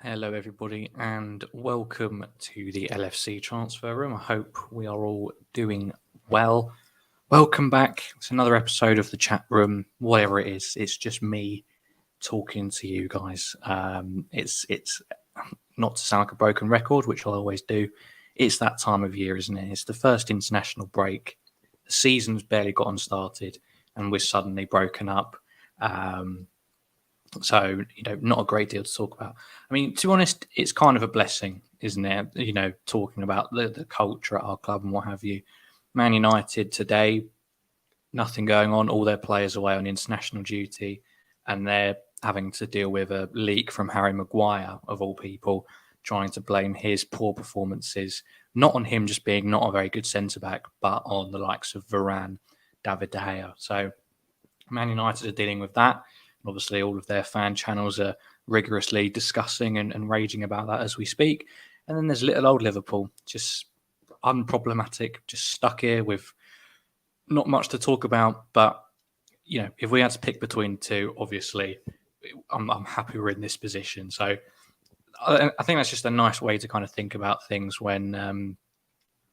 Hello, everybody, and welcome to the LFC Transfer Room. I hope we are all doing well. Welcome back. It's another episode of the chat room. Whatever it is, it's just me talking to you guys. It's not to sound like a broken record, which I always do. It's that time of year, isn't it? It's the first international break. The season's barely gotten started, and we're suddenly broken up. So, not a great deal to talk about. I mean, to be honest, it's kind of a blessing, isn't it? Talking about the culture at our club and what have you. Man United today, nothing going on. All their players away on international duty, and they're having to deal with a leak from Harry Maguire, of all people, trying to blame his poor performances, not on him just being not a very good centre-back, but on the likes of Varane, David De Gea. So Man United are dealing with that. Obviously, all of their fan channels are rigorously discussing and raging about that as we speak. And then there's little old Liverpool, just unproblematic, just stuck here with not much to talk about. But, if we had to pick between two, obviously, I'm happy we're in this position. So I think that's just a nice way to kind of think about things when,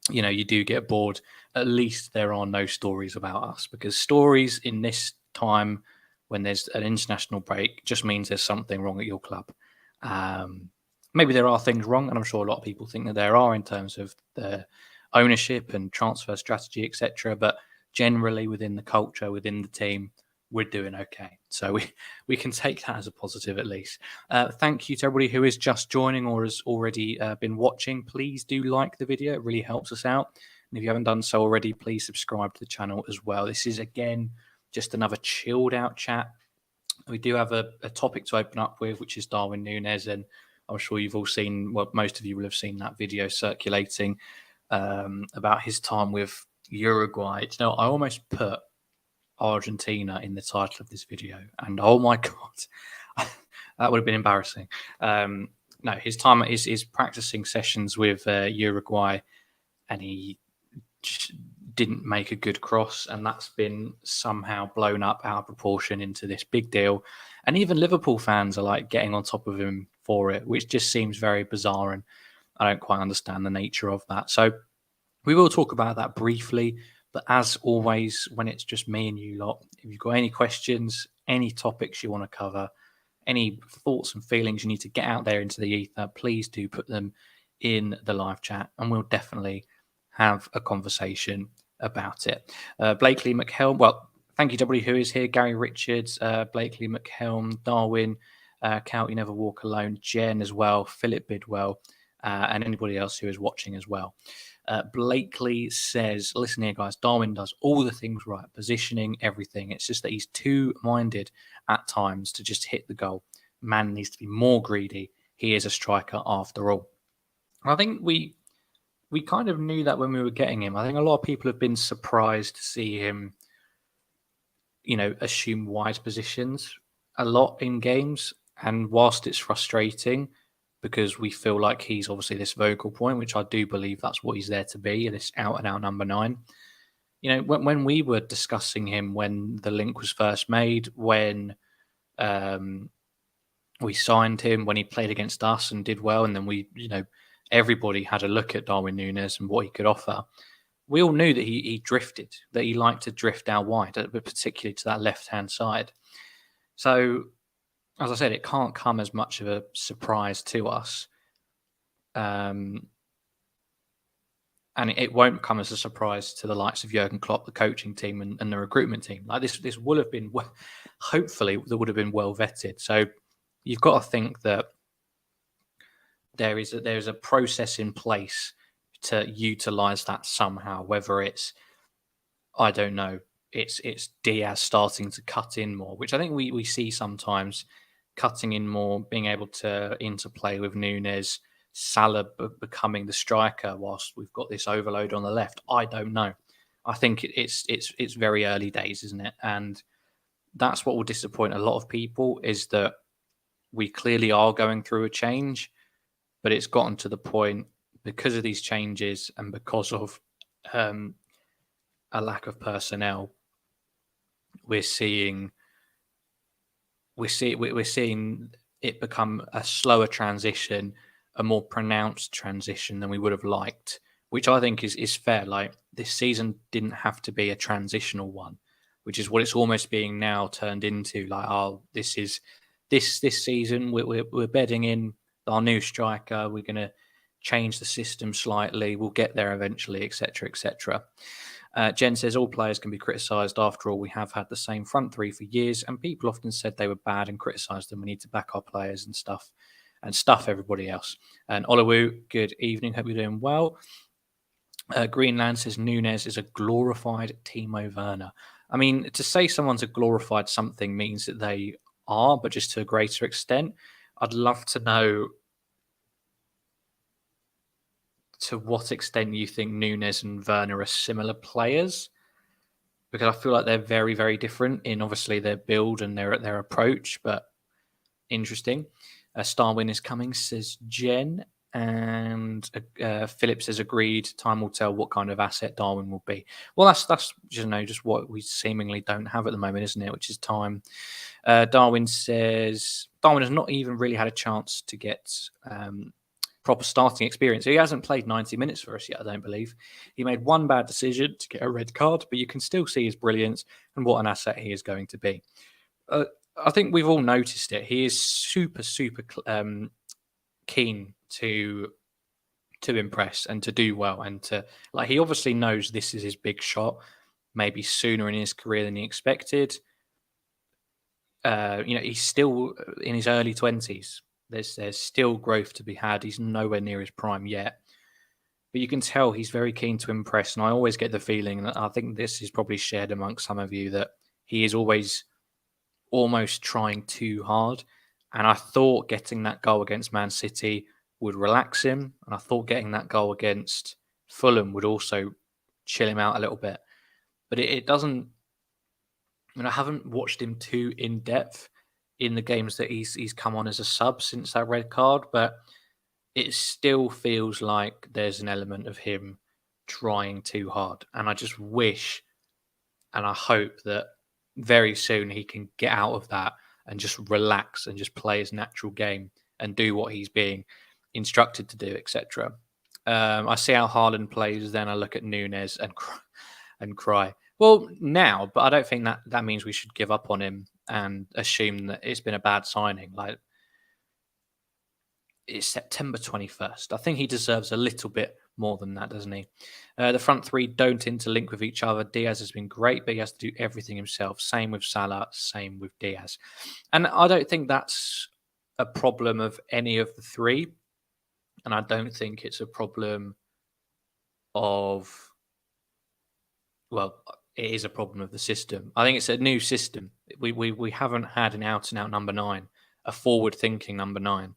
you do get bored. At least there are no stories about us, because stories in this time when there's an international break just means there's something wrong at your club. Maybe there are things wrong, and I'm sure a lot of people think that there are in terms of the ownership and transfer strategy, etc. But generally within the culture, within the team, we're doing okay. So we can take that as a positive at least. Thank you to everybody who is just joining or has already been watching. Please do like the video. It really helps us out. And if you haven't done so already, please subscribe to the channel as well. This is, again, just another chilled out chat. We do have a topic to open up with, which is Darwin Nunez. And I'm sure you've all seen, well, most of you will have seen that video circulating about his time with Uruguay. I almost put Argentina in the title of this video. And oh my God, that would have been embarrassing. No, his time at his practicing sessions with Uruguay, and he didn't make a good cross, and that's been somehow blown up out of proportion into this big deal. And even Liverpool fans are like getting on top of him for it, which just seems very bizarre, and I don't quite understand the nature of that. So we will talk about that briefly, but as always, when it's just me and you lot, if you've got any questions, any topics you want to cover, any thoughts and feelings you need to get out there into the ether, please do put them in the live chat, and we'll definitely have a conversation about it. Blakely McHelm, well, thank you to everybody who is here. Gary Richards, Blakely McHelm, Darwin, Cal, You Never Walk Alone, Jen as well, Philip Bidwell, and anybody else who is watching as well. Blakely says, listen here, guys, Darwin does all the things right, positioning, everything. It's just that he's too minded at times to just hit the goal. Man needs to be more greedy. He is a striker after all. I think we kind of knew that when we were getting him. I think a lot of people have been surprised to see him, assume wide positions a lot in games. And whilst it's frustrating, because we feel like he's obviously this vocal point, which I do believe that's what he's there to be, this out-and-out number 9. When we were discussing him, when the link was first made, when we signed him, when he played against us and did well, and then everybody had a look at Darwin Nunez and what he could offer. We all knew that he drifted, that he liked to drift out wide, but particularly to that left-hand side. So, as I said, it can't come as much of a surprise to us. And it won't come as a surprise to the likes of Jurgen Klopp, the coaching team and the recruitment team. Like this will have been, hopefully, that would have been well vetted. So you've got to think that there is a process in place to utilize that somehow, whether it's, I don't know, it's Diaz starting to cut in more, which I think we see sometimes, cutting in more, being able to interplay with Nunez, Salah becoming the striker whilst we've got this overload on the left. I don't know. I think it's very early days, isn't it? And that's what will disappoint a lot of people, is that we clearly are going through a change, but it's gotten to the point, because of these changes and because of a lack of personnel, we're seeing it become a slower transition, a more pronounced transition than we would have liked, which I think is fair. Like, this season didn't have to be a transitional one, which is what it's almost being now turned into. Like, oh, this is this season we're bedding in our new striker. We're going to change the system slightly. We'll get there eventually, etc., etc. Jen says all players can be criticised. After all, we have had the same front three for years, and people often said they were bad and criticised them. We need to back our players and stuff everybody else. And Oluwu, good evening. Hope you're doing well. Greenland says Nunez is a glorified Timo Werner. I mean, to say someone's a glorified something means that they are, but just to a greater extent. I'd love to know to what extent you think Nunez and Werner are similar players, because I feel like they're very, very different in obviously their build and their approach, but interesting. Starwin is coming, says Jen. And Philip says agreed. Time will tell what kind of asset Darwin will be. Well, that's just what we seemingly don't have at the moment, isn't it? Which is time. Darwin says Darwin has not even really had a chance to get proper starting experience. He hasn't played 90 minutes for us yet, I don't believe. He made one bad decision to get a red card, but you can still see his brilliance and what an asset he is going to be. I think we've all noticed it. He is super, super keen to impress and to do well, and to, like, he obviously knows this is his big shot, maybe sooner in his career than he expected. He's still in his early 20s. There's still growth to be had. He's nowhere near his prime yet, but you can tell he's very keen to impress. And I always get the feeling that, I think this is probably shared amongst some of you, that he is always almost trying too hard. And I thought getting that goal against Man City would relax him, and I thought getting that goal against Fulham would also chill him out a little bit. But it doesn't. I mean, I haven't watched him too in depth in the games that he's come on as a sub since that red card, but it still feels like there's an element of him trying too hard. And I just wish, and I hope that very soon he can get out of that and just relax and just play his natural game and do what he's being instructed to do, etc. I see how Haaland plays, then I look at Nunez and cry. Well, now, but I don't think that means we should give up on him and assume that it's been a bad signing. Like, it's September 21st. I think he deserves a little bit more than that, doesn't he? The front three don't interlink with each other. Diaz has been great, but he has to do everything himself. Same with Salah, same with Diaz. And I don't think that's a problem of any of the three. And I don't think it's a problem of, well, it is a problem of the system. I think it's a new system. We haven't had an out-and-out number 9, a forward-thinking number 9.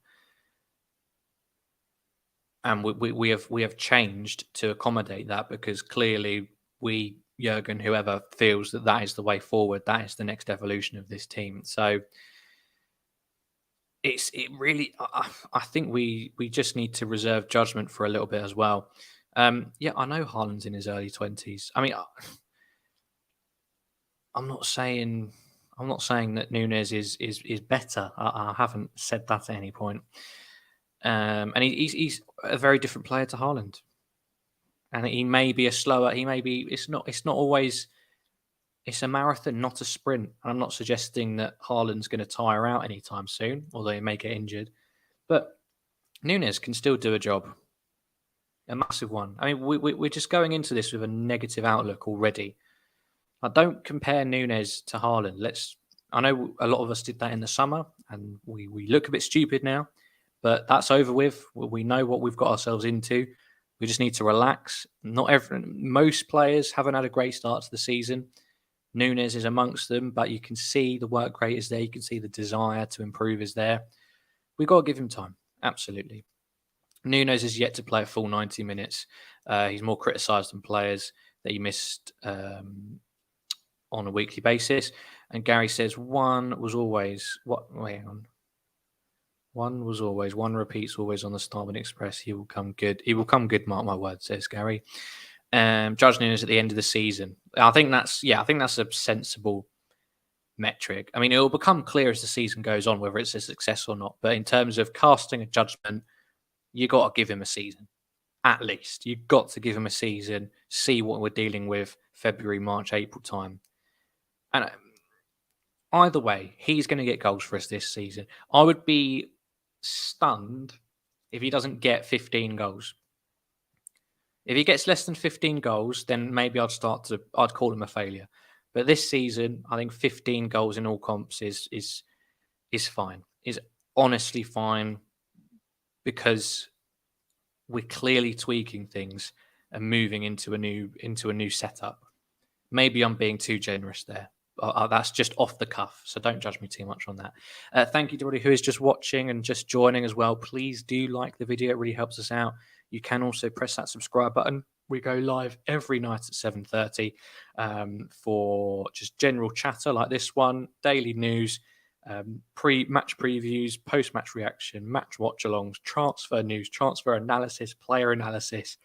And we have changed to accommodate that, because clearly Jurgen, whoever, feels that is the way forward. That is the next evolution of this team. So I think we just need to reserve judgment for a little bit as well. I know Haaland's in his early 20s. I mean, I'm not saying that Nunez is better. I haven't said that at any point. And he's a very different player to Haaland. And he may be it's not always, it's a marathon, not a sprint. And I'm not suggesting that Haaland's going to tire out anytime soon, although he may get injured. But Nunez can still do a job. A massive one. I mean, we're just going into this with a negative outlook already. I don't compare Nunez to Haaland. I know a lot of us did that in the summer, and we look a bit stupid now, but that's over with. We know what we've got ourselves into. We just need to relax. Most players haven't had a great start to the season. Nunez is amongst them, but you can see the work rate is there. You can see the desire to improve is there. We've got to give him time. Absolutely. Nunez is yet to play a full 90 minutes. He's more criticised than players that he missed on a weekly basis. And Gary says one repeats always on the Starwin Express. He will come good. He will come good, mark my words, says Gary. Judge Nunez at the end of the season. I think that's a sensible metric. I mean, it will become clear as the season goes on whether it's a success or not. But in terms of casting a judgment, you got to give him a season. At least you've got to give him a season, see what we're dealing with February, March, April time. And either way, he's going to get goals for us this season. I would be stunned if he doesn't get 15 goals. If he gets less than 15 goals, then maybe I'd call him a failure. But this season, I think 15 goals in all comps is fine. Is honestly fine, because we're clearly tweaking things and moving into a new setup. Maybe I'm being too generous there. That's just off the cuff, so don't judge me too much on that. Thank you to everybody who is just watching and just joining as well. Please do like the video; it really helps us out. You can also press that subscribe button. We go live every night at 7:30 for just general chatter like this one, daily news, pre-match previews, post-match reaction, match watch-alongs, transfer news, transfer analysis, player analysis,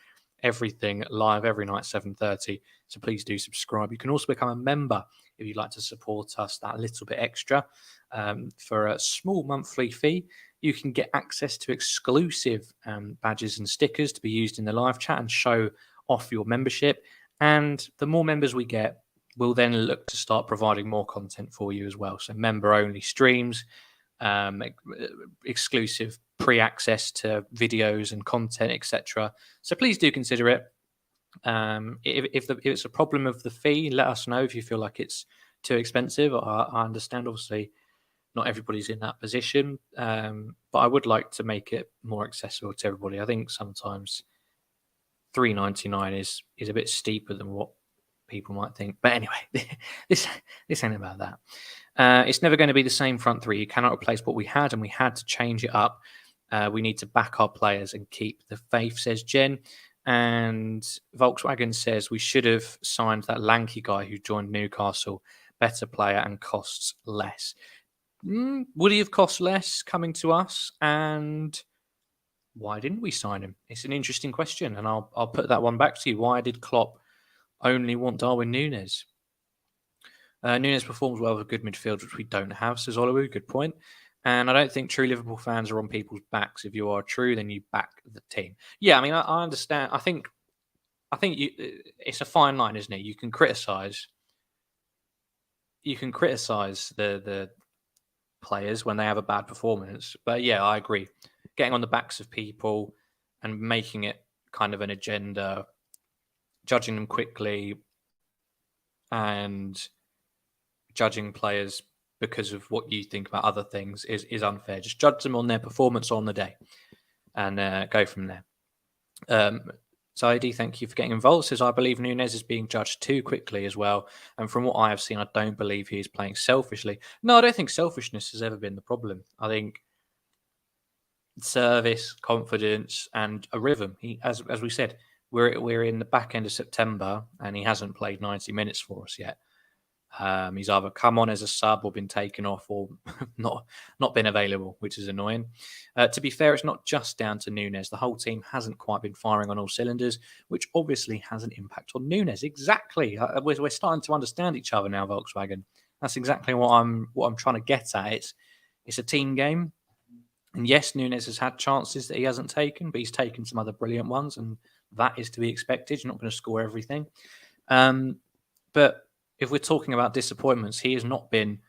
everything live every night 7:30. So please do subscribe. You can also become a member if you'd like to support us that little bit extra for a small monthly fee. You can get access to exclusive badges and stickers to be used in the live chat and show off your membership. And the more members we get, we'll then look to start providing more content for you as well. So member-only streams, exclusive pre-access to videos and content, etc. So please do consider it. If it's a problem of the fee, let us know if you feel like it's too expensive. I understand, obviously, not everybody's in that position, but I would like to make it more accessible to everybody. I think sometimes $3.99 is a bit steeper than what people might think. But anyway, this ain't about that. It's never going to be the same front three. You cannot replace what we had, and we had to change it up. We need to back our players and keep the faith, says Jen. And Volkswagen says we should have signed that lanky guy who joined Newcastle. Better player and costs less. Would he have cost less coming to us? And why didn't we sign him? It's an interesting question, and I'll put that one back to you. Why did Klopp only want Darwin Nunez? Nunez performs well with a good midfield, which we don't have, says Oliver. Good point. And I don't think true Liverpool fans are on people's backs. If you are true, then you back the team. Yeah, I mean, I understand. I think it's a fine line, isn't it? You can criticize the players when they have a bad performance, but yeah, I agree. Getting on the backs of people and making it kind of an agenda, judging them quickly, and judging players because of what you think about other things is unfair. Just judge them on their performance on the day and go from there. Zaidi, thank you for getting involved. Says, I believe Nunez is being judged too quickly as well. And from what I have seen, I don't believe he is playing selfishly. No, I don't think selfishness has ever been the problem. I think service, confidence, and a rhythm. As we said, we're in the back end of September, and he hasn't played 90 minutes for us yet. He's either come on as a sub or been taken off or not been available, which is annoying. To be fair, it's not just down to Nunez. The whole team hasn't quite been firing on all cylinders, which obviously has an impact on Nunez. Exactly. We're starting to understand each other now, Volkswagen. That's exactly what I'm trying to get at. It's a team game. And yes, Nunez has had chances that he hasn't taken, but he's taken some other brilliant ones, and that is to be expected. You're not going to score everything. But if we're talking about disappointments, he has not been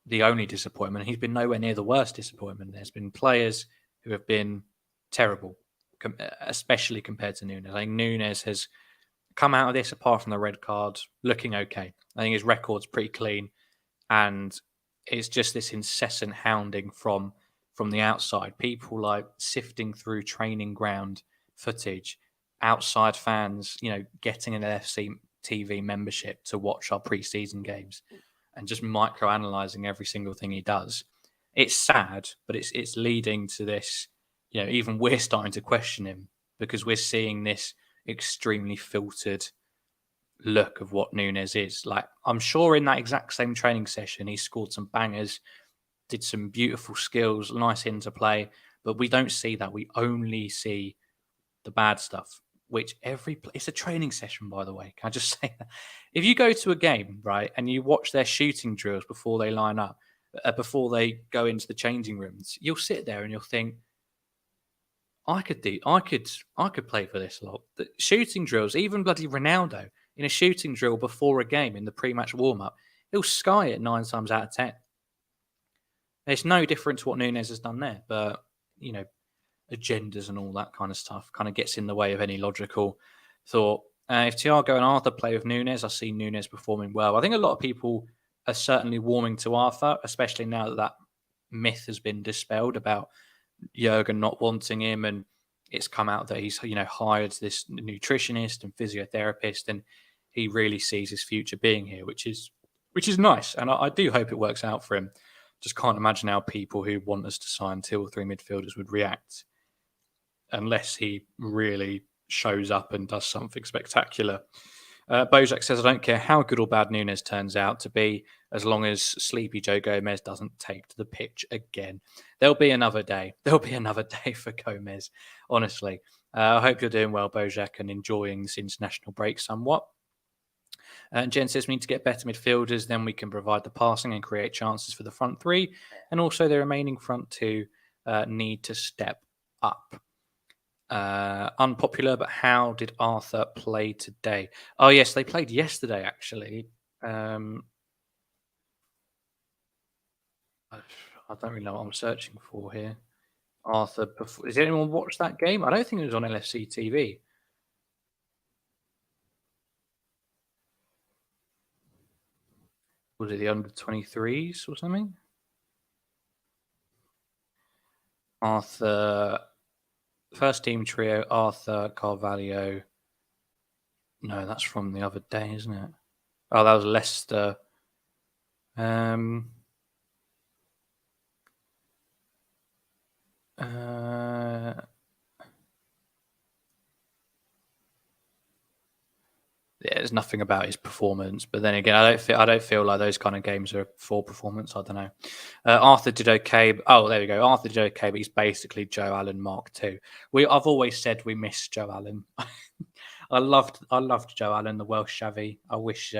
the only disappointment. He's been nowhere near the worst disappointment. There's been players who have been terrible, especially compared to Nunez. I think Nunez has come out of this, apart from the red card, looking okay. I think his record's pretty clean, and it's just this incessant hounding from the outside. People like sifting through training ground footage, outside fans, getting an LFC TV membership to watch our pre-season games and just micro-analysing every single thing he does. It's sad, but it's leading to this, even we're starting to question him because we're seeing this extremely filtered look of what Nunez is. Like, I'm sure in that exact same training session, he scored some bangers, did some beautiful skills, nice interplay, but we don't see that. We only see the bad stuff. which it's a training session, by the way. Can I just say that? If you go to a game, right, and you watch their shooting drills before they line up, before they go into the changing rooms, you'll sit there and you'll think, I could play for this lot. The shooting drills, even bloody Ronaldo in a shooting drill before a game in the pre-match warm-up, he'll sky it 9 times out of 10. It's no different to what Nunez has done there, but agendas and all that kind of stuff kind of gets in the way of any logical thought. If Thiago and Arthur play with Nunez, I see Nunez performing well. I think a lot of people are certainly warming to Arthur, especially now that myth has been dispelled about Jurgen not wanting him, and it's come out that he's hired this nutritionist and physiotherapist, and he really sees his future being here, which is nice, and I do hope it works out for him. Just can't imagine how people who want us to sign 2 or 3 midfielders would react unless he really shows up and does something spectacular. Bojack says, I don't care how good or bad Nunez turns out to be, as long as Sleepy Joe Gomez doesn't take to the pitch again. There'll be another day. There'll be another day for Gomez, honestly. I hope you're doing well, Bojack, and enjoying this international break somewhat. And Jen says we need to get better midfielders, then we can provide the passing and create chances for the front 3. And also the remaining front 2 need to step up. Unpopular, but how did Arthur play today? Oh, yes, they played yesterday, actually. I don't really know what I'm searching for here. Arthur, has anyone watched that game? I don't think it was on LFC TV. Was it the under-23s or something? Arthur, first team trio, Arthur, Carvalho. No, that's from the other day, isn't it? Oh, that was Leicester. Yeah, there's nothing about his performance, but then again, I don't feel like those kind of games are for performance. I don't know. Arthur did okay. Oh, there we go. Arthur did okay, but he's basically Joe Allen Mark II. I've always said we miss Joe Allen. I loved Joe Allen, the Welsh Xavi. I wish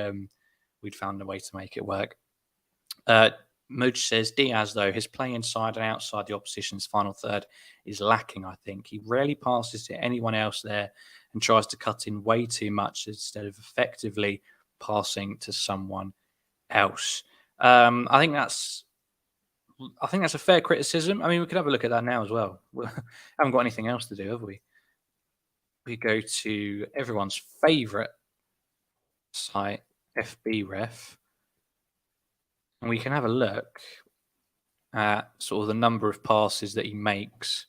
we'd found a way to make it work. Mudge says Diaz, though, his play inside and outside the opposition's final third is lacking, I think. He rarely passes to anyone else there and tries to cut in way too much instead of effectively passing to someone else. I think that's a fair criticism. I mean, we could have a look at that now as well. We haven't got anything else to do, have we? We go to everyone's favourite site, FB Ref, and we can have a look at sort of the number of passes that he makes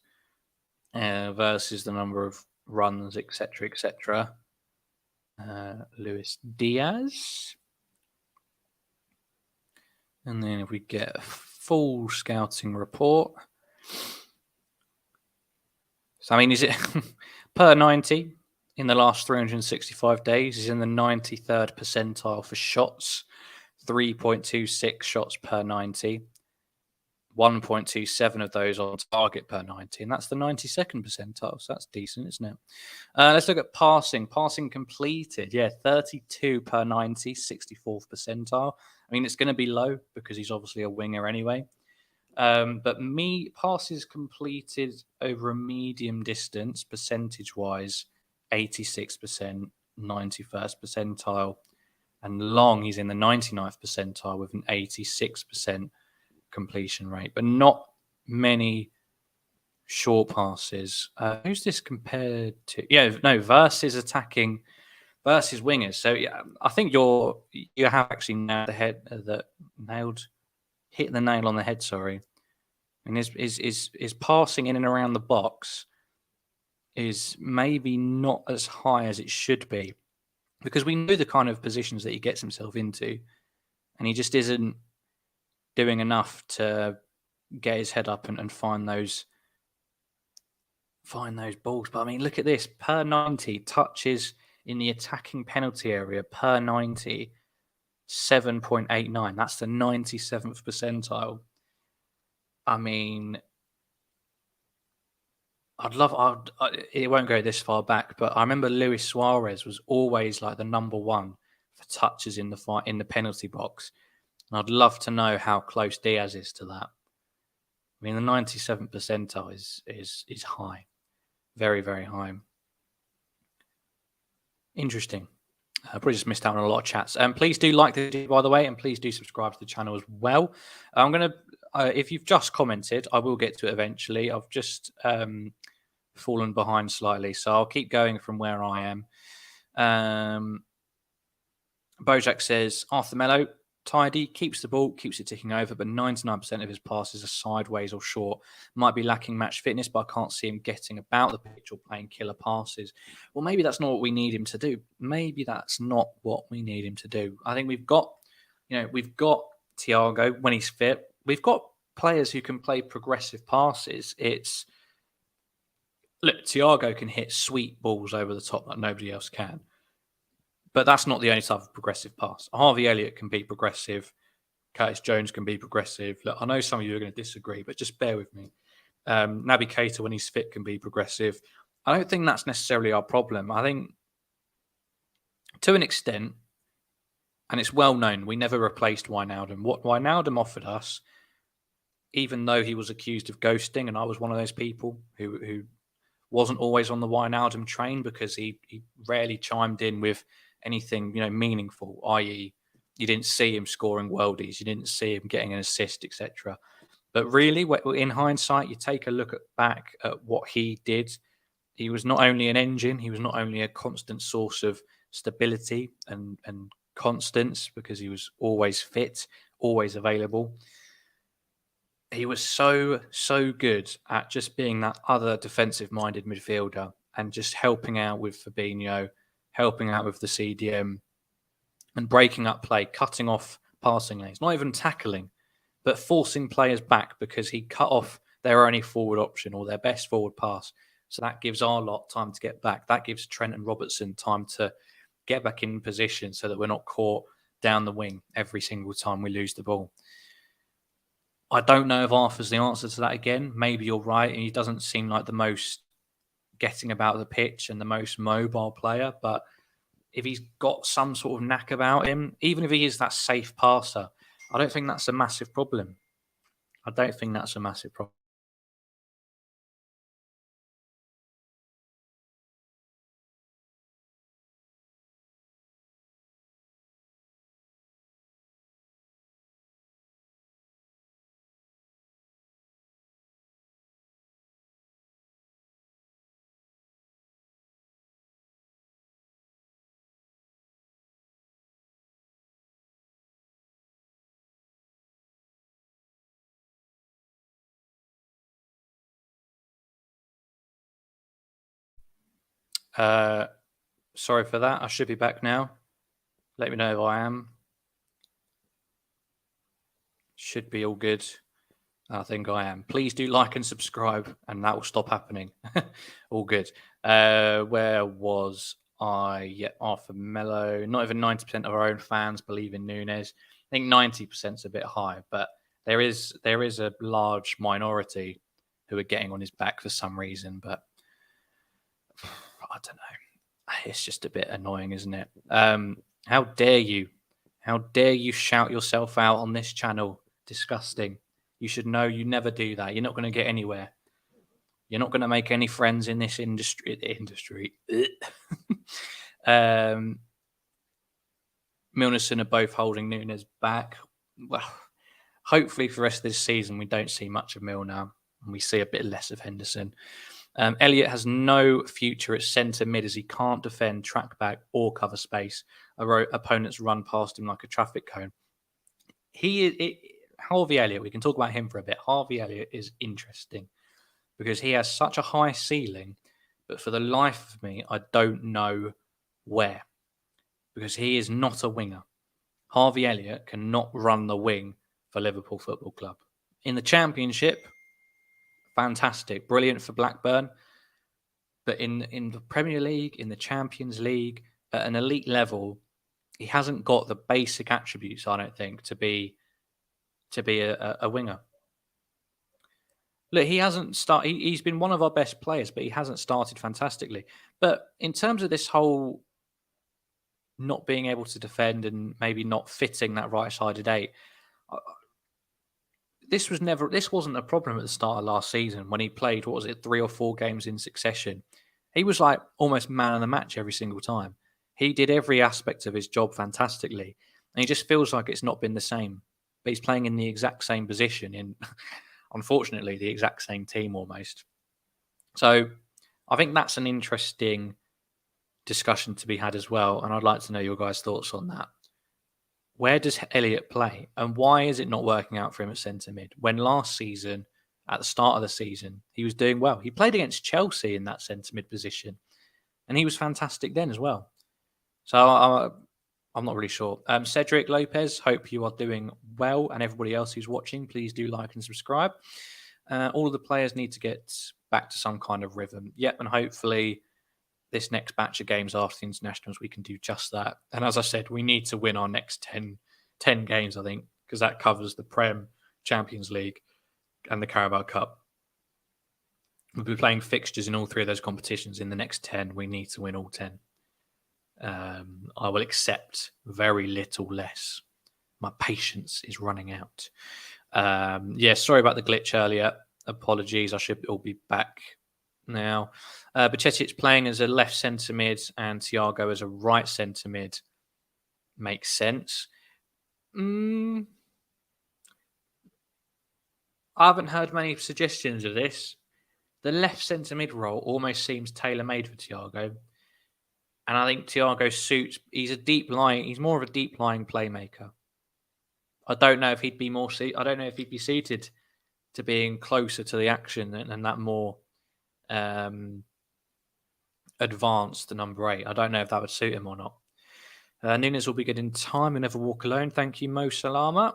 versus the number of runs, etc., etc. Luis Diaz. And then if we get a full scouting report. So, I mean, is it per 90 in the last 365 days? He's in the 93rd percentile for shots, 3.26 shots per 90, 1.27 of those on target per 90, and that's the 92nd percentile, so that's decent, isn't it? Let's look at passing. Passing completed, 32 per 90, 64th percentile. I mean, it's going to be low because he's obviously a winger anyway. But passes completed over a medium distance, percentage-wise, 86%, 91st percentile. And long, he's in the 99th percentile with an 86% completion rate. But not many short passes. Who's this compared to? Versus attacking, versus wingers. So, I think you have actually hit the nail on the head, sorry. And his passing in and around the box is maybe not as high as it should be, because we know the kind of positions that he gets himself into, and he just isn't doing enough to get his head up and find those balls. But I mean, look at this. Per 90 touches in the attacking penalty area, per 90, 7.89. That's the 97th percentile. I mean, it won't go this far back, but I remember Luis Suarez was always like the number one for touches in the fight in the penalty box. And I'd love to know how close Diaz is to that. I mean, the 97th percentile is high. Very, very high. Interesting. I probably just missed out on a lot of chats. Please do like the video, by the way, and please do subscribe to the channel as well. I'm going to, if you've just commented, I will get to it eventually. I've just fallen behind slightly, so I'll keep going from where I am. Bojack says, Arthur Mello, tidy, keeps the ball, keeps it ticking over, but 99% of his passes are sideways or short. Might be lacking match fitness, but I can't see him getting about the pitch or playing killer passes. Well, maybe that's not what we need him to do. Maybe that's not what we need him to do. I think we've got Thiago when he's fit. We've got players who can play progressive passes. Look, Thiago can hit sweet balls over the top like nobody else can. But that's not the only type of progressive pass. Harvey Elliott can be progressive. Curtis Jones can be progressive. Look, I know some of you are going to disagree, but just bear with me. Naby Keita, when he's fit, can be progressive. I don't think that's necessarily our problem. I think, to an extent, and it's well known, we never replaced Wijnaldum. What Wijnaldum offered us, even though he was accused of ghosting, and I was one of those people who wasn't always on the Wijnaldum train because he rarely chimed in with anything meaningful, i.e. you didn't see him scoring worldies, you didn't see him getting an assist, etc. But really, in hindsight, you take a look back at what he did. He was not only an engine, he was not only a constant source of stability and constance because he was always fit, always available. He was so good at just being that other defensive-minded midfielder and just helping out with Fabinho, helping out with the CDM and breaking up play, cutting off passing lanes, not even tackling, but forcing players back because he cut off their only forward option or their best forward pass. So that gives our lot time to get back. That gives Trent and Robertson time to get back in position so that we're not caught down the wing every single time we lose the ball. I don't know if Arthur's the answer to that again. Maybe you're right. And he doesn't seem like the most getting about the pitch and the most mobile player. But if he's got some sort of knack about him, even if he is that safe passer, I don't think that's a massive problem. I don't think that's a massive problem. Sorry for that. I should be back now. Let me know if I am. Should be all good. I think I am. Please do like and subscribe, and that will stop happening. All good. Where was I? Yeah, Arthur Mello. Not even 90% of our own fans believe in Nunez. I think 90% is a bit high, but there is a large minority who are getting on his back for some reason. But I don't know. It's just a bit annoying, isn't it? How dare you? How dare you shout yourself out on this channel? Disgusting. You should know you never do that. You're not going to get anywhere. You're not going to make any friends in this industry. Milnerson are both holding Nunez back. Well, hopefully for the rest of this season, we don't see much of Milner and we see a bit less of Henderson. Elliott has no future at centre mid as he can't defend, track back, or cover space. Opponents run past him like a traffic cone. Harvey Elliott, we can talk about him for a bit. Harvey Elliott is interesting because he has such a high ceiling, but for the life of me, I don't know where because he is not a winger. Harvey Elliott cannot run the wing for Liverpool Football Club. In the Championship, fantastic, brilliant for Blackburn. But in the Premier League, in the Champions League, at an elite level, he hasn't got the basic attributes, I don't think, to be a winger. Look, he hasn't started. He's been one of our best players, but he hasn't started fantastically. But in terms of this whole not being able to defend and maybe not fitting that right-sided eight, this wasn't a problem at the start of last season when he played, 3 or 4 games in succession. He was like almost man of the match every single time. He did every aspect of his job fantastically. And he just feels like it's not been the same. But he's playing in the exact same position in, unfortunately, the exact same team almost. So I think that's an interesting discussion to be had as well. And I'd like to know your guys' thoughts on that. Where does Elliott play? And why is it not working out for him at centre mid? When last season, at the start of the season, he was doing well. He played against Chelsea in that centre mid position. And he was fantastic then as well. So I'm not really sure. Cedric Lopez, hope you are doing well. And everybody else who's watching, please do like and subscribe. All of the players need to get back to some kind of rhythm. Yep, and hopefully this next batch of games after the internationals, we can do just that. And as I said, we need to win our next 10 games, I think, because that covers the Prem, Champions League, and the Carabao Cup. We'll be playing fixtures in all 3 of those competitions in the next 10. We need to win all 10. I will accept very little less. My patience is running out. Sorry about the glitch earlier. Apologies. I should all be back now. Bajcetic playing as a left centre mid and Thiago as a right centre mid makes sense. I haven't heard many suggestions of this. The left centre mid role almost seems tailor-made for Thiago. And I think Thiago suits. He's more of a deep lying playmaker. I don't know if he'd be I don't know if he'd be suited to being closer to the action and that more advanced to number 8. I don't know if that would suit him or not. Nunez will be good in time and never walk alone. Thank you, Mo Salama.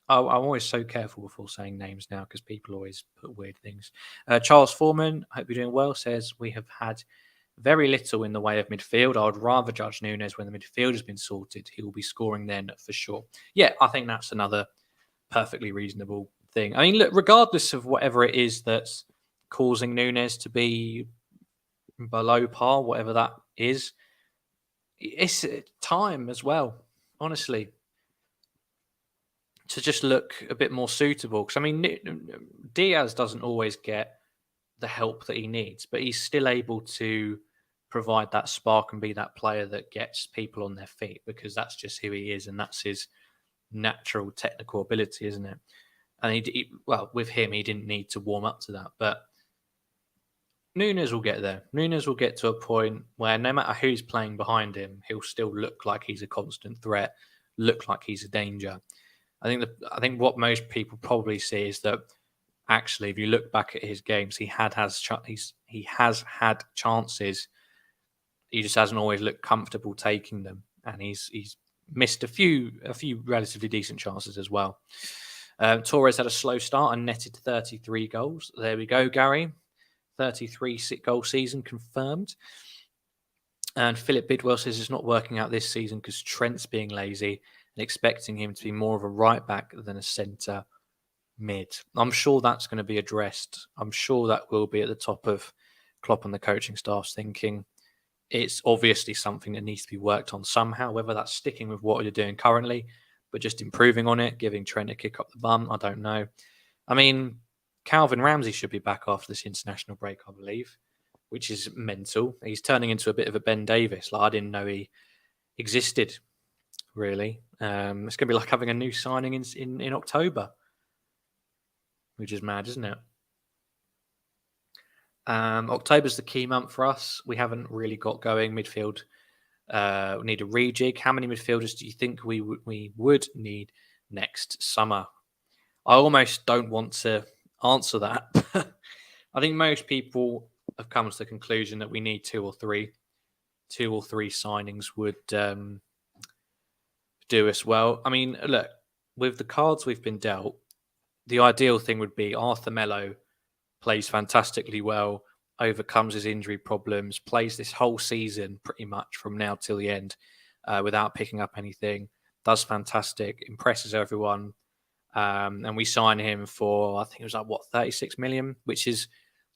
Oh, I'm always so careful before saying names now because people always put weird things. Charles Foreman, I hope you're doing well, says we have had very little in the way of midfield. I would rather judge Nunez when the midfield has been sorted. He will be scoring then for sure. Yeah, I think that's another perfectly reasonable thing. I mean, look, regardless of whatever it is that's causing Nunez to be below par, whatever that is, it's time as well, honestly, to just look a bit more suitable. Because, I mean, Diaz doesn't always get the help that he needs, but he's still able to provide that spark and be that player that gets people on their feet because that's just who he is and that's his natural technical ability, isn't it? And with him, he didn't need to warm up to that. But Nunez will get there. Nunez will get to a point where no matter who's playing behind him, he'll still look like he's a constant threat, look like he's a danger. I think what most people probably see is that actually, if you look back at his games, he has had chances. He just hasn't always looked comfortable taking them, and he's missed a few relatively decent chances as well. Torres had a slow start and netted 33 goals. There we go, Gary. 33 goal season confirmed. And Philip Bidwell says it's not working out this season because Trent's being lazy and expecting him to be more of a right back than a centre mid. I'm sure that's going to be addressed. I'm sure that will be at the top of Klopp and the coaching staff's thinking. It's obviously something that needs to be worked on somehow, whether that's sticking with what you're doing currently, but just improving on it, giving Trent a kick up the bum. I don't know. I mean, Calvin Ramsey should be back after this international break, I believe, which is mental. He's turning into a bit of a Ben Davis. I didn't know he existed, really. It's going to be like having a new signing in October, which is mad, isn't it? October's the key month for us. We haven't really got going midfield. We need a rejig. How many midfielders do you think we would need next summer? I almost don't want to answer that. I think most people have come to the conclusion that we need 2 or 3. 2 or 3 signings would do us well. I mean, look, with the cards we've been dealt, the ideal thing would be Arthur Melo plays fantastically well, overcomes his injury problems, plays this whole season pretty much from now till the end without picking up anything, does fantastic, impresses everyone, And we sign him for, I think it was like, 36 million, which is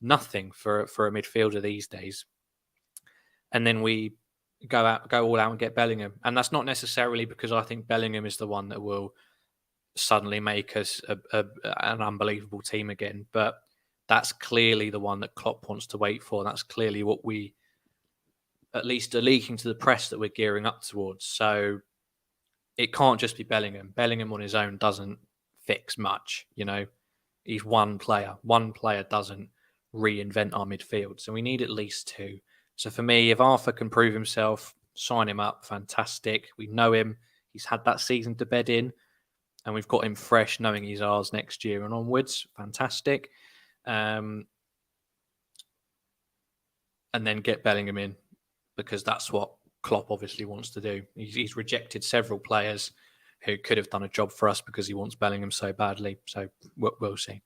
nothing for a midfielder these days. And then we go all out and get Bellingham. And that's not necessarily because I think Bellingham is the one that will suddenly make us an unbelievable team again. But that's clearly the one that Klopp wants to wait for. That's clearly what we, at least, are leaking to the press that we're gearing up towards. So it can't just be Bellingham. Bellingham on his own doesn't fix much. He's one player. One player doesn't reinvent our midfield. So we need at least two. So for me, if Arthur can prove himself, sign him up, fantastic. We know him. He's had that season to bed in, and we've got him fresh, knowing he's ours next year and onwards. Fantastic. And then get Bellingham in, because that's what Klopp obviously wants to do. He's rejected several players who could have done a job for us because he wants Bellingham so badly. So we'll see.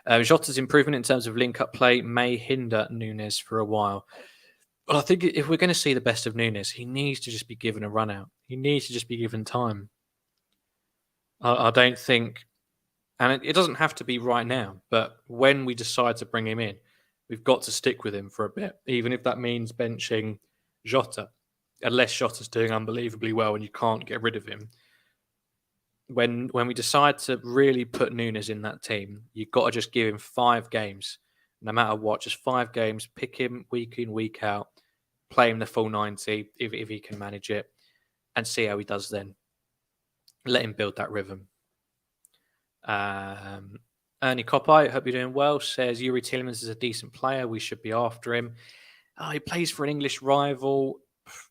Jota's improvement in terms of link-up play may hinder Nunez for a while. Well, I think if we're going to see the best of Nunez, he needs to just be given a run out. He needs to just be given time. I don't think, and it doesn't have to be right now, but when we decide to bring him in, we've got to stick with him for a bit, even if that means benching Jota, unless Jota's doing unbelievably well and you can't get rid of him. When we decide to really put Nunez in that team, you've got to just give him 5 games, no matter what, just 5 games, pick him week in, week out, play him the full 90 if he can manage it, and see how he does then. Let him build that rhythm. Ernie Coppite, hope you're doing well, says Yuri Tielemans is a decent player. We should be after him. He plays for an English rival,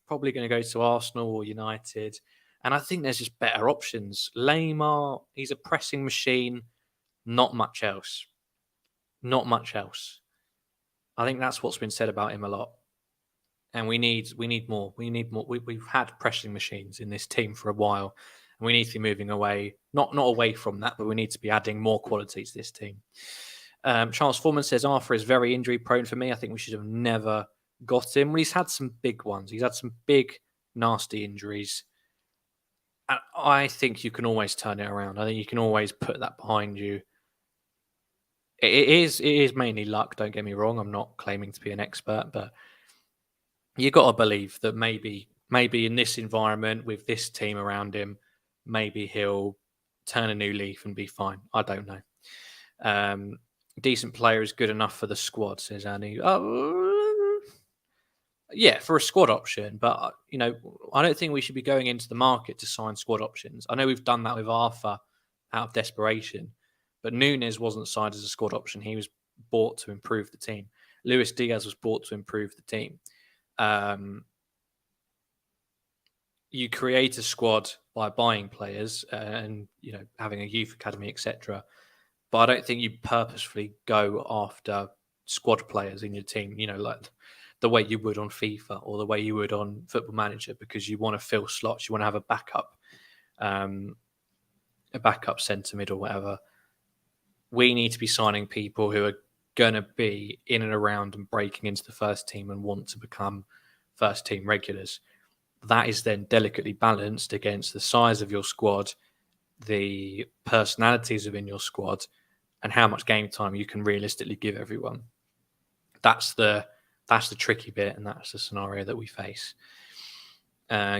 probably going to go to Arsenal or United. And I think there's just better options. Lamar, he's a pressing machine. Not much else. Not much else. I think that's what's been said about him a lot. And we need more. We need more. We've had pressing machines in this team for a while. And we need to be moving away, not away from that, but we need to be adding more quality to this team. Charles Foreman says Arthur is very injury prone for me. I think we should have never got him. Well, he's had some big ones. He's had some big, nasty injuries. And I think you can always turn it around. I think you can always put that behind you. It is mainly luck, don't get me wrong. I'm not claiming to be an expert, but you got to believe that maybe in this environment with this team around him, maybe he'll turn a new leaf and be fine. I don't know. Decent player is good enough for the squad, says Annie. Yeah, for a squad option, but I don't think we should be going into the market to sign squad options. I know we've done that with Arthur out of desperation, but Nunez wasn't signed as a squad option. He was bought to improve the team. Luis Diaz was bought to improve the team. You create a squad by buying players and having a youth academy, etc. But I don't think you purposefully go after squad players in your team. Like the way you would on FIFA or the way you would on Football Manager, because you want to fill slots. You want to have a backup centre mid or whatever. We need to be signing people who are going to be in and around and breaking into the first team and want to become first team regulars. That is then delicately balanced against the size of your squad, the personalities within your squad, and how much game time you can realistically give everyone. That's the tricky bit, and that's the scenario that we face.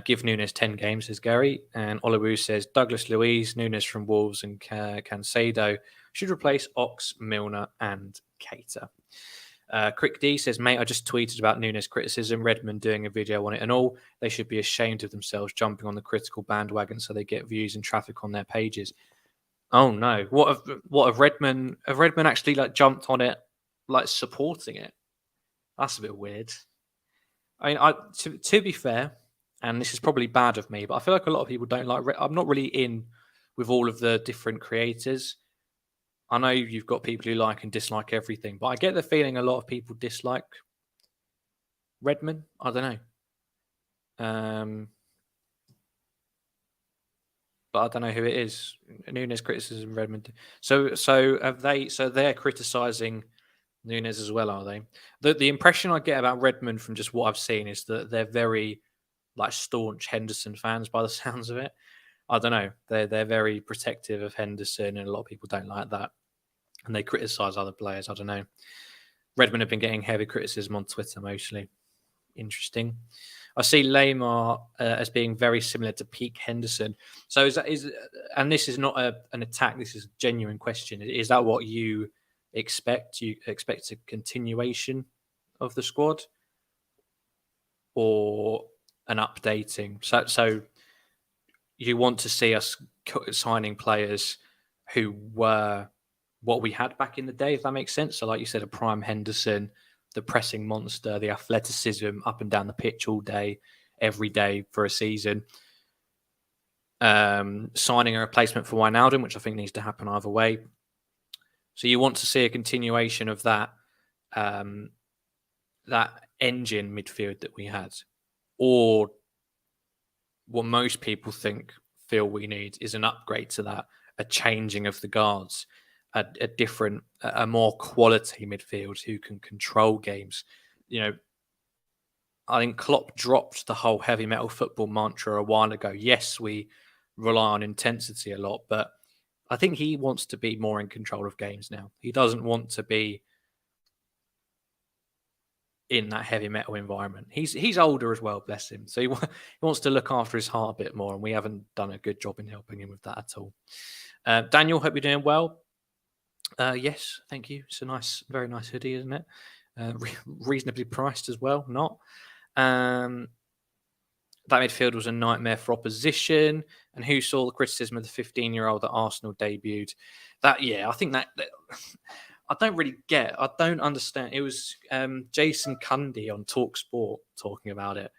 Give Nunez 10 games, says Gary. And Oluwu says Douglas Luiz, Nunez from Wolves, and Cancedo should replace Ox, Milner, and Keita. Crick D says, mate, I just tweeted about Nunez criticism. Redmond doing a video on it and all. They should be ashamed of themselves jumping on the critical bandwagon so they get views and traffic on their pages. Oh no! What have Redmond? Have Redmond actually jumped on it, supporting it? That's a bit weird. I mean, to be fair, and this is probably bad of me, but I feel like a lot of people don't like. I'm not really in with all of the different creators. I know you've got people who like and dislike everything, but I get the feeling a lot of people dislike Redmond. I don't know. But I don't know who it is. Nunez criticism, Redmond. So have they? So they're criticising Nunez as well, are they? The impression I get about Redmond from just what I've seen is that they're very staunch Henderson fans by the sounds of it. I don't know. They're very protective of Henderson, and a lot of people don't like that, and they criticise other players. I don't know. Redmond have been getting heavy criticism on Twitter mostly. Interesting. I see Lamar as being very similar to peak Henderson. So and this is not an attack. This is a genuine question. Is that what you expect? You expect a continuation of the squad, or an updating? So you want to see us signing players who were what we had back in the day, if that makes sense. So like you said, a prime Henderson, the pressing monster, the athleticism up and down the pitch all day, every day for a season. Signing a replacement for Wijnaldum, which I think needs to happen either way. So you want to see a continuation of that that engine midfield that we had. Or what most people feel we need is an upgrade to that, a changing of the guards, a different, a more quality midfield who can control games. You know, I think Klopp dropped the whole heavy metal football mantra a while ago. Yes, we rely on intensity a lot, but I think he wants to be more in control of games now. He doesn't want to be in that heavy metal environment. He's older as well, bless him. So he wants to look after his heart a bit more, and we haven't done a good job in helping him with that at all. Daniel, hope you're doing well. Yes, thank you. It's a very nice hoodie, isn't it? Reasonably priced as well. Not. That midfield was a nightmare for opposition. And who saw the criticism of the 15-year-old that Arsenal debuted? I think that I don't really get. I don't understand. It was Jason Cundy on TalkSport talking about it.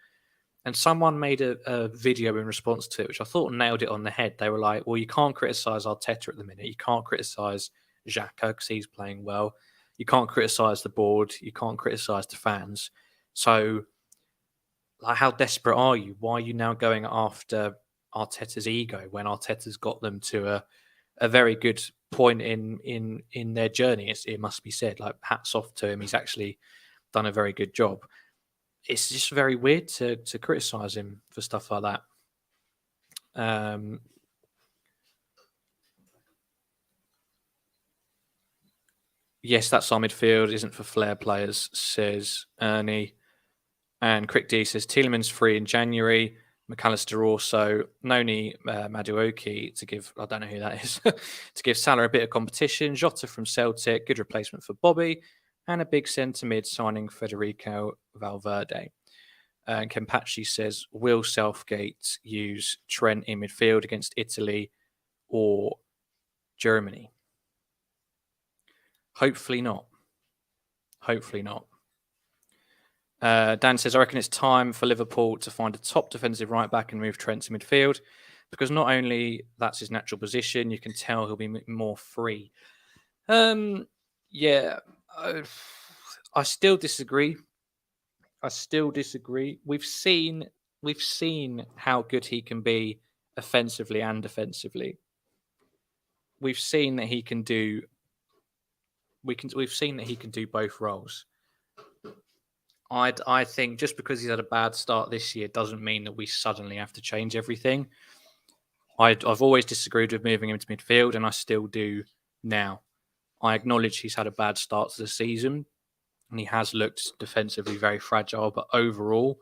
And someone made a video in response to it, which I thought nailed it on the head. They were like, well, you can't criticise Arteta at the minute. You can't criticise Xhaka because he's playing well. You can't criticise the board. You can't criticise the fans. So, like, how desperate are you? Why are you now going after Arteta's ego when Arteta's got them to a very good point in their journey? It must be said. Like, hats off to him. He's actually done a very good job. It's just very weird to criticise him for stuff like that. Yes, that's our midfield. Isn't for flair players, says Ernie. And Crick D says Tielemans free in January. McAllister also. Noni Maduoki to give, I don't know who that is, to give Salah a bit of competition. Jota from Celtic, good replacement for Bobby. And a big centre mid signing Federico Valverde. Kempachi says, will Southgate use Trent in midfield against Italy or Germany? Hopefully not. Hopefully not. Dan says, I reckon it's time for Liverpool to find a top defensive right back and move Trent to midfield, because not only that's his natural position, you can tell he'll be more free. I still disagree. We've seen how good he can be offensively and defensively. We've seen that he can do. We've seen that he can do both roles. I think just because he's had a bad start this year doesn't mean that we suddenly have to change everything. I've always disagreed with moving him to midfield, and I still do now. I acknowledge he's had a bad start to the season, and he has looked defensively very fragile, but overall,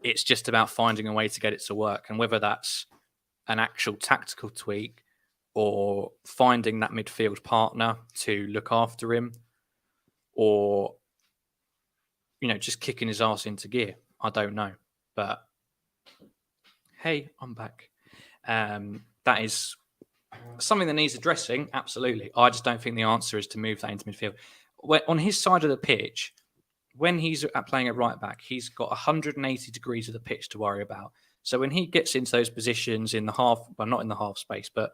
it's just about finding a way to get it to work. And whether that's an actual tactical tweak or finding that midfield partner to look after him, or, just kicking his ass into gear, I don't know. But hey, I'm back. That is something that needs addressing, absolutely. I just don't think the answer is to move that into midfield. On his side of the pitch, when he's playing at right back, he's got 180 degrees of the pitch to worry about. So when he gets into those positions in the half, well, not in the half space, but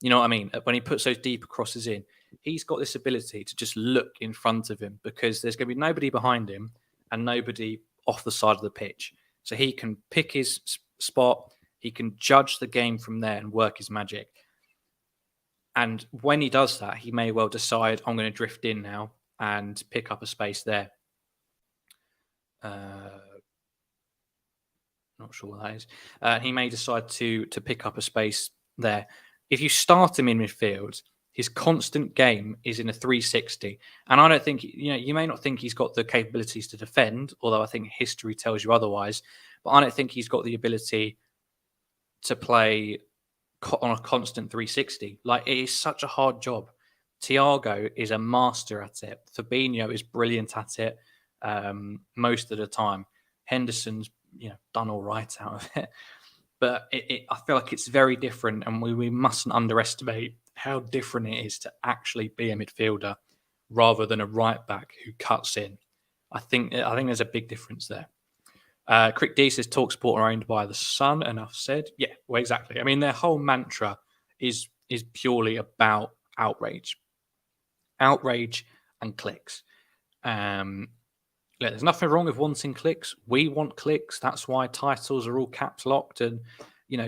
you know what I mean? When he puts those deeper crosses in, he's got this ability to just look in front of him because there's going to be nobody behind him and nobody off the side of the pitch. So he can pick his spot. He can judge the game from there and work his magic. And when he does that, he may well decide, I'm going to drift in now and pick up a space there. Not sure what that is. He may decide to pick up a space there. If you start him in midfield, his constant game is in a 360. And I don't think, you may not think he's got the capabilities to defend, although I think history tells you otherwise. But I don't think he's got the ability to play on a constant 360. Like, it is such a hard job. Thiago is a master at it. Fabinho is brilliant at it most of the time. Henderson's done all right out of it. But I feel like it's very different, and we mustn't underestimate how different it is to actually be a midfielder rather than a right back who cuts in. I think there's a big difference there. Crick D says TalkSport are owned by the Sun. Enough said. Yeah, well, exactly. I mean, their whole mantra is purely about outrage and clicks. There's nothing wrong with wanting clicks. We want clicks. That's why titles are all caps locked, and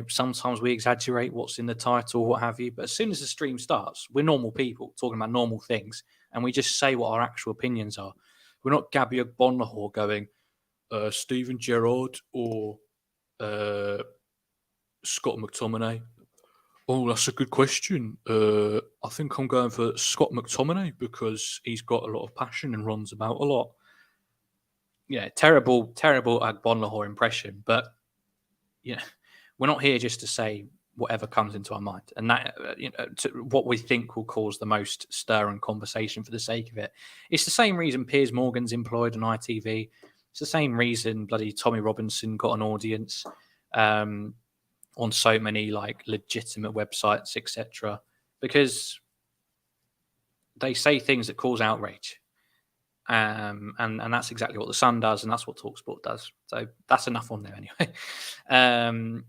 sometimes we exaggerate what's in the title, what have you. But as soon as the stream starts, we're normal people talking about normal things, and we just say what our actual opinions are. We're not Gabby Bonlahor going Steven Gerrard or Scott McTominay. Oh, that's a good question. I think I'm going for Scott McTominay because he's got a lot of passion and runs about a lot. Yeah, terrible Agbonlahor impression. But we're not here just to say whatever comes into our mind, and that what we think will cause the most stir and conversation for the sake of it. It's the same reason Piers Morgan's employed on ITV. It's the same reason bloody Tommy Robinson got an audience on so many legitimate websites, etc. Because they say things that cause outrage. And that's exactly what the Sun does, and that's what TalkSport does. So that's enough on there anyway.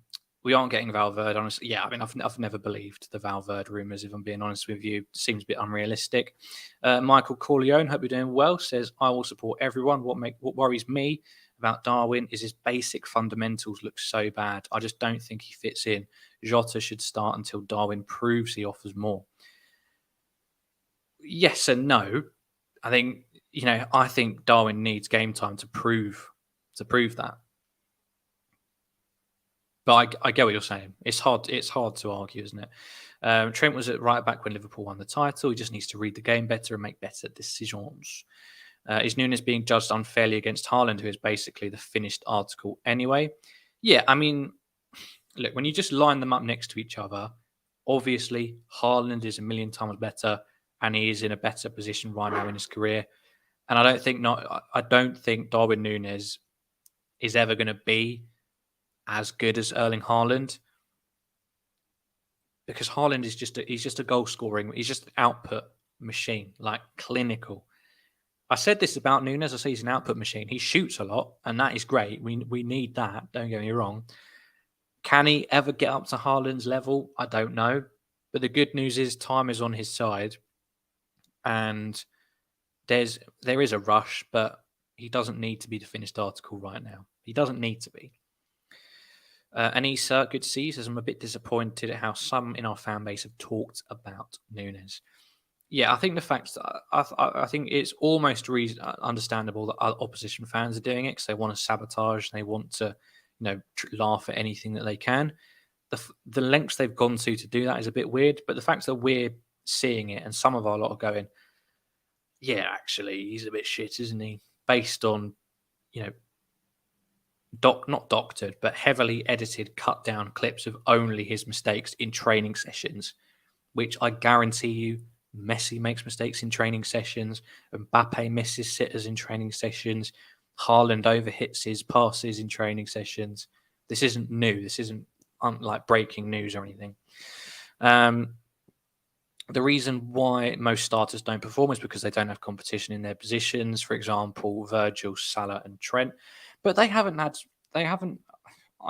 We aren't getting Valverde, honestly. Yeah, I mean, I've never believed the Valverde rumours, if I'm being honest with you. It seems a bit unrealistic. Michael Corleone, hope you're doing well, says, I will support everyone. What worries me about Darwin is his basic fundamentals look so bad. I just don't think he fits in. Jota should start until Darwin proves he offers more. Yes and no. I think Darwin needs game time to prove that. But I get what you're saying. It's hard to argue, isn't it? Trent was at right back when Liverpool won the title. He just needs to read the game better and make better decisions. Is Nunez being judged unfairly against Haaland, who is basically the finished article anyway? Yeah, I mean, look, when you just line them up next to each other, obviously Haaland is a million times better, and he is in a better position right now in his career. And I don't think Darwin Nunez is ever going to be as good as Erling Haaland, because Haaland is just a goal scoring, he's just an output machine, like clinical. I said this about Nunez. I say he's an output machine. He shoots a lot, and that is great. We need that. Don't get me wrong. Can he ever get up to Haaland's level? I don't know. But the good news is time is on his side, and there is a rush, but he doesn't need to be the finished article right now. He doesn't need to be. Anissa, good to see you, says, I'm a bit disappointed at how some in our fan base have talked about Nunez. Yeah, I think the fact that I think it's almost understandable that opposition fans are doing it because they want to sabotage, they want to, laugh at anything that they can. The lengths they've gone to do that is a bit weird, but the fact that we're seeing it and some of our lot are going, yeah, actually, he's a bit shit, isn't he? Based on, not doctored, but heavily edited, cut down clips of only his mistakes in training sessions, which I guarantee you, Messi makes mistakes in training sessions, Mbappe misses sitters in training sessions, Haaland overhits his passes in training sessions. This isn't new. This isn't like breaking news or anything. The reason why most starters don't perform is because they don't have competition in their positions. For example, Virgil, Salah, and Trent. But they haven't. I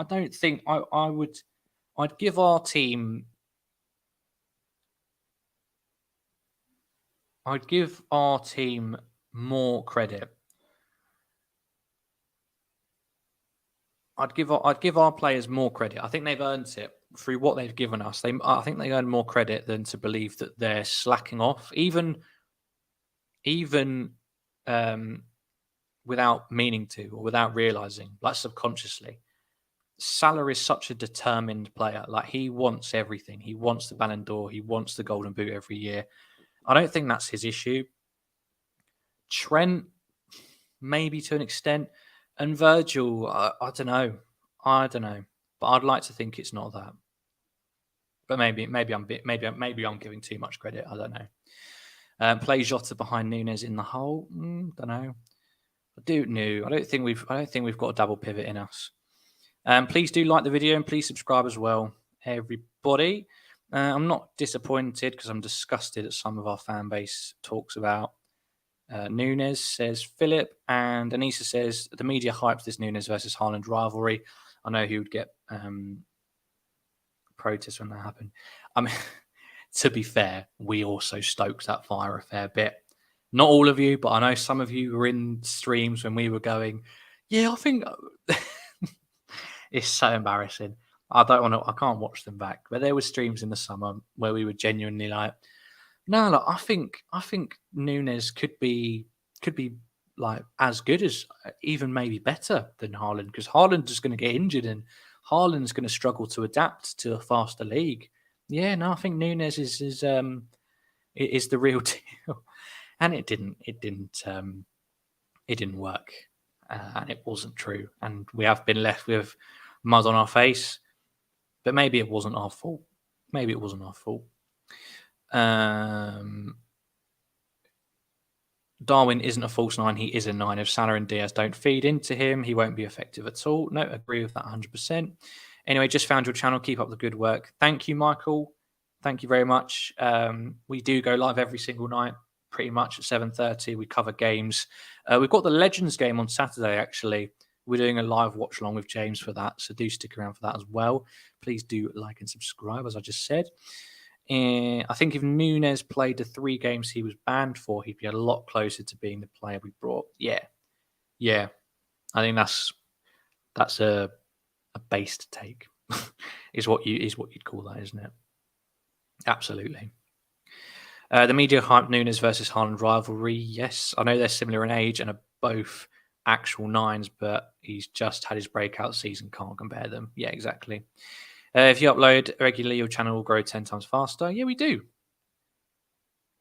don't think I'd give our team. I'd give our team more credit. I'd give our players more credit. I think they've earned it through what they've given us. I think they earn more credit than to believe that they're slacking off, even without meaning to or without realizing, like subconsciously. Salah is such a determined player. Like, he wants everything. He wants the Ballon d'Or. He wants the Golden Boot every year. I don't think that's his issue. Trent, maybe to an extent, and Virgil, I don't know. But I'd like to think it's not that. But maybe I'm giving too much credit. I don't know. Play Jota behind Nunez in the hole. Don't know. I don't think we've got a double pivot in us. Please do like the video and please subscribe as well, everybody. I'm not disappointed because I'm disgusted at some of our fan base talks about Nunez, says Philip, and Anissa says the media hypes this Nunez versus Haaland rivalry. I know he would get protests when that happened. I mean, to be fair, we also stoked that fire a fair bit. Not all of you, but I know some of you were in streams when we were going, yeah, I think it's so embarrassing. I can't watch them back. But there were streams in the summer where we were genuinely like, no, look, I think Nunez could be like as good as, even maybe better than Haaland, because Haaland is going to get injured and Haaland's going to struggle to adapt to a faster league. Yeah, no, I think Nunez is the real deal, and it didn't work, and it wasn't true, and we have been left with mud on our face. But maybe it wasn't our fault. Darwin isn't a false 9. He is a 9. If Salah and Diaz don't feed into him, he won't be effective at all. No, agree with that 100%. Anyway, just found your channel. Keep up the good work. Thank you, Michael. Thank you very much. We do go live every single night, pretty much at 7:30. We cover games. We've got the Legends game on Saturday, actually. We're doing a live watch along with James for that, so do stick around for that as well. Please do like and subscribe, as I just said. I think if Nunez played the 3 games he was banned for, he'd be a lot closer to being the player we brought. Yeah. I think that's a based take. is what you'd call that, isn't it? Absolutely. The media hype Nunez versus Haaland rivalry. Yes, I know they're similar in age and are both actual 9s, but he's just had his breakout season. Can't compare them. Yeah, exactly. If you upload regularly, your channel will grow 10 times faster. Yeah, we do.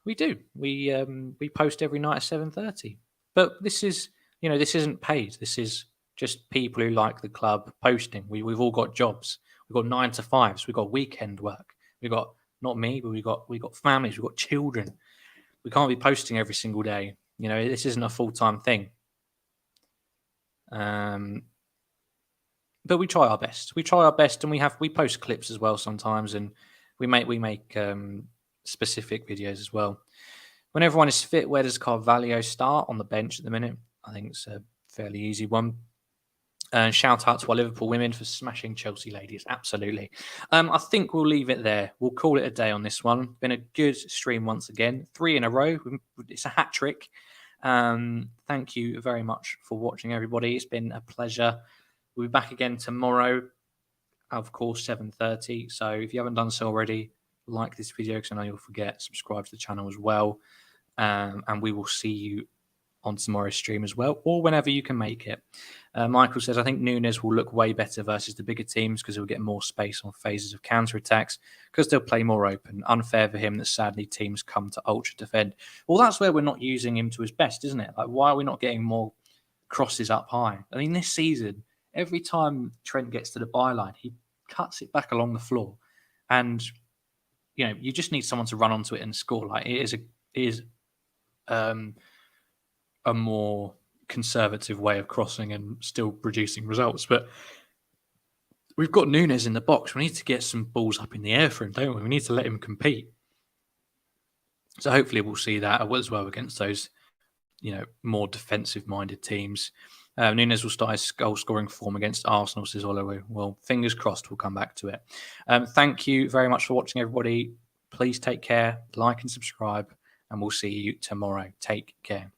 We post every night at 7:30. But this isn't paid. This is just people who like the club posting. We've all got jobs. We've got 9 to 5s. We've got weekend work. We've got, not me, but we've got families. We've got children. We can't be posting every single day. This isn't a full-time thing. But we try our best. And we post clips as well sometimes, and we make specific videos as well. When everyone is fit, where does Carvalho start? On the bench at the minute. I think it's a fairly easy one. And shout out to our Liverpool women for smashing Chelsea ladies. Absolutely. I think we'll leave it there. We'll call it a day on this one. Been a good stream once again. 3 in a row. It's a hat trick. Thank you very much for watching, everybody. It's been a pleasure. We'll be back again tomorrow, of course, 7:30. So if you haven't done so already, like this video because I know you'll forget. Subscribe to the channel as well. And we will see you on tomorrow's stream as well, or whenever you can make it. Michael says, I think Nunez will look way better versus the bigger teams because he'll get more space on phases of counter-attacks because they'll play more open. Unfair for him that sadly teams come to ultra defend. Well, that's where we're not using him to his best, isn't it? Like, why are we not getting more crosses up high? I mean, this season, every time Trent gets to the byline, he cuts it back along the floor. And, you just need someone to run onto it and score. Like, it is a more conservative way of crossing and still producing results. But we've got Nunez in the box. We need to get some balls up in the air for him, don't we? We need to let him compete. So hopefully we'll see that as well against those, more defensive-minded teams. Nunez will start his goal-scoring form against Arsenal, says Oliver. Well, fingers crossed, we'll come back to it. Thank you very much for watching, everybody. Please take care, like and subscribe, and we'll see you tomorrow. Take care.